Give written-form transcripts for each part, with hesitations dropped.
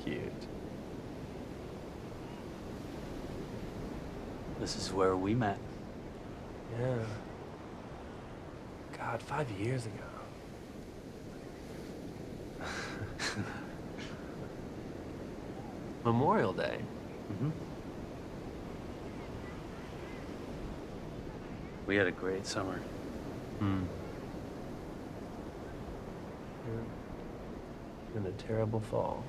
Cute. This is where we met. Yeah. God, 5 years ago. Memorial Day. hmm We had a great summer. Hmm. And a terrible fall.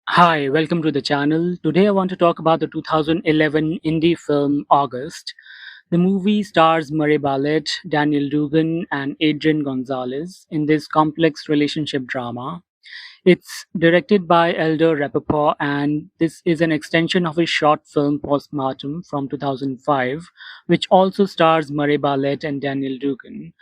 Hi, welcome to the channel. Today I want to talk about the 2011 indie film August. The movie stars Murray Barlett, Daniel Dugan, and Adrian Gonzalez in this complex relationship drama. It's directed by Eldar Rapaport, and this is an extension of his short film Postmortem from 2005, which also stars Murray Barlett and Daniel Dugan.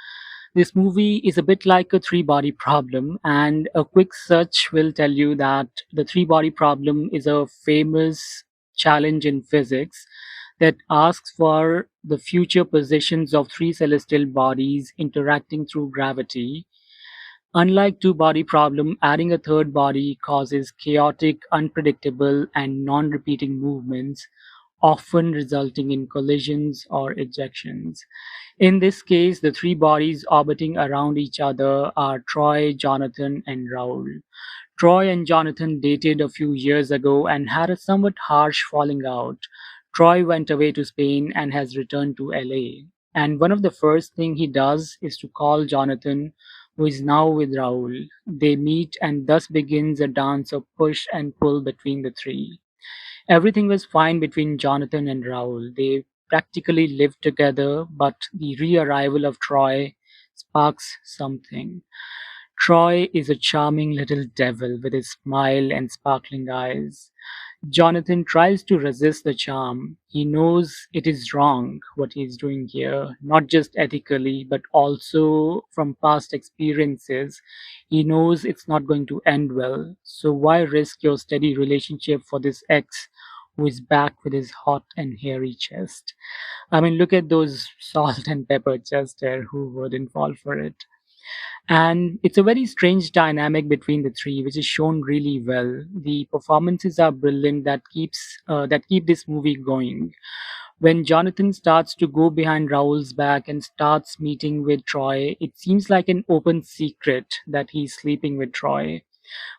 This movie is a bit like a three body problem, and a quick search will tell you that the three body problem is a famous challenge in physics that asks for the future positions of three celestial bodies interacting through gravity. Unlike two body problem, adding a third body causes chaotic, unpredictable, and non repeating movements, often resulting in collisions or ejections. In this case, the three bodies orbiting around each other are Troy, Jonathan, and Raul. Troy and Jonathan dated a few years ago and had a somewhat harsh falling out. Troy went away to Spain and has returned to LA. And one of the first thing he does is to call Jonathan, who is now with Raul. They meet and thus begins a dance of push and pull between the three. Everything was fine between Jonathan and Raoul. They practically lived together, but the re-arrival of Troy sparks something. Troy is a charming little devil with his smile and sparkling eyes. Jonathan tries to resist the charm. He knows it is wrong what he is doing here, not just ethically, but also from past experiences. He knows it's not going to end well. So why risk your steady relationship for this ex who is back with his hot and hairy chest? I mean, look at those salt and pepper chest hair. Who wouldn't fall for it? And it's a very strange dynamic between the three, which is shown really well. The performances are brilliant that keep this movie going. When Jonathan starts to go behind Raoul's back and starts meeting with Troy, it seems like an open secret that he's sleeping with Troy.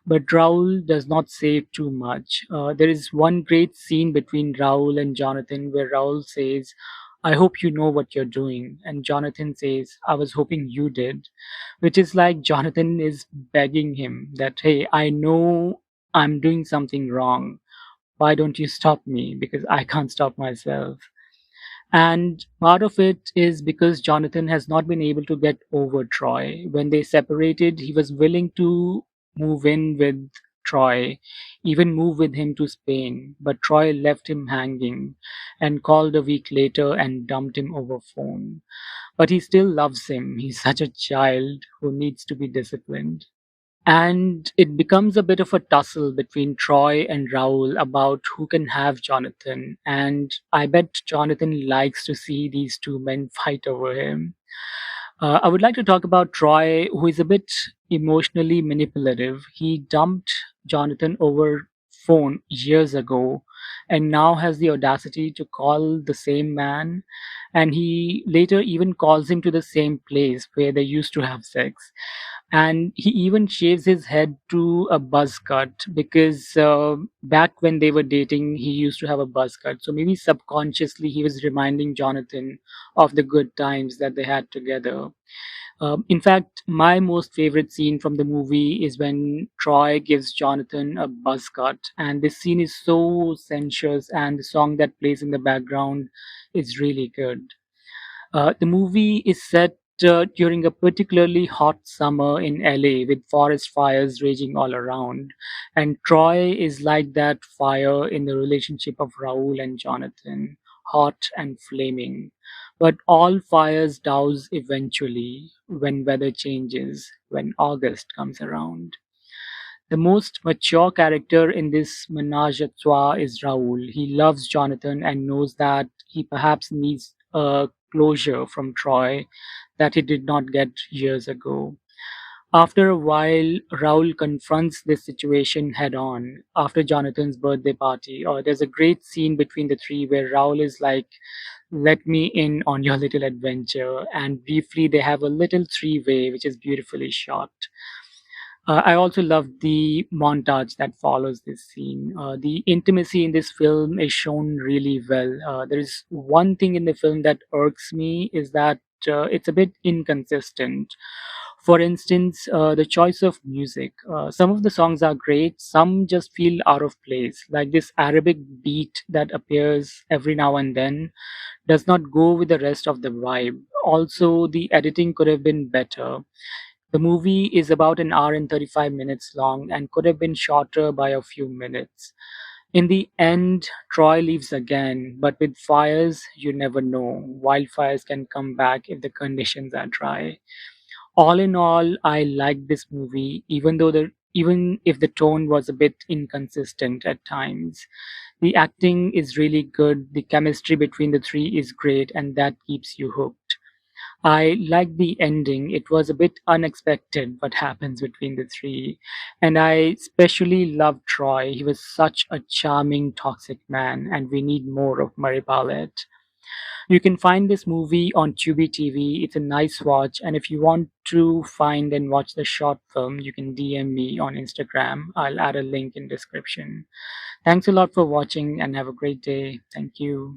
But Raoul does not say too much. There is one great scene between Raoul and Jonathan where Raoul says, I hope you know what you're doing. And Jonathan says, I was hoping you did. Which is like Jonathan is begging him that, hey, I know I'm doing something wrong. Why don't you stop me? Because I can't stop myself. And part of it is because Jonathan has not been able to get over Troy. When they separated, he was willing to move in with Troy, even move with him to Spain. But Troy left him hanging and called a week later and dumped him over phone. But he still loves him. He's such a child who needs to be disciplined. And it becomes a bit of a tussle between Troy and Raoul about who can have Jonathan. And I bet Jonathan likes to see these two men fight over him. I would like to talk about Troy, who is a bit emotionally manipulative. He dumped Jonathan over phone years ago and now has the audacity to call the same man. And he later even calls him to the same place where they used to have sex, and he even shaves his head to a buzz cut because back when they were dating he used to have a buzz cut, so maybe subconsciously he was reminding Jonathan of the good times that they had together. In fact, my most favorite scene from the movie is when Troy gives Jonathan a buzz cut, and this scene is so sensuous, and the song that plays in the background is really good. The movie is set during a particularly hot summer in LA with forest fires raging all around. And Troy is like that fire in the relationship of Raul and Jonathan, hot and flaming. But all fires douse eventually when weather changes, when August comes around. The most mature character in this menage a trois is Raul. He loves Jonathan and knows that he perhaps needs a closure from Troy that he did not get years ago. After a while, Raul confronts this situation head on after Jonathan's birthday party. There's a great scene between the three where Raul is like, let me in on your little adventure. And briefly, they have a little three-way, which is beautifully shot. I also love the montage that follows this scene. The intimacy in this film is shown really well. There is one thing in the film that irks me is that it's a bit inconsistent. For instance, the choice of music. Some of the songs are great, some just feel out of place. Like this Arabic beat that appears every now and then does not go with the rest of the vibe. Also, the editing could have been better. The movie is about an hour and 35 minutes long and could have been shorter by a few minutes. In the end, Troy leaves again, but with fires, you never know. Wildfires can come back if the conditions are dry. All in all, I liked this movie, even if the tone was a bit inconsistent at times. The acting is really good, the chemistry between the three is great, and that keeps you hooked. I liked the ending. It was a bit unexpected what happens between the three. And I especially loved Troy. He was such a charming, toxic man, and we need more of Murray Barlett. You can find this movie on Tubi TV. It's a nice watch. And if you want to find and watch the short film, you can DM me on Instagram. I'll add a link in description. Thanks a lot for watching and have a great day. Thank you.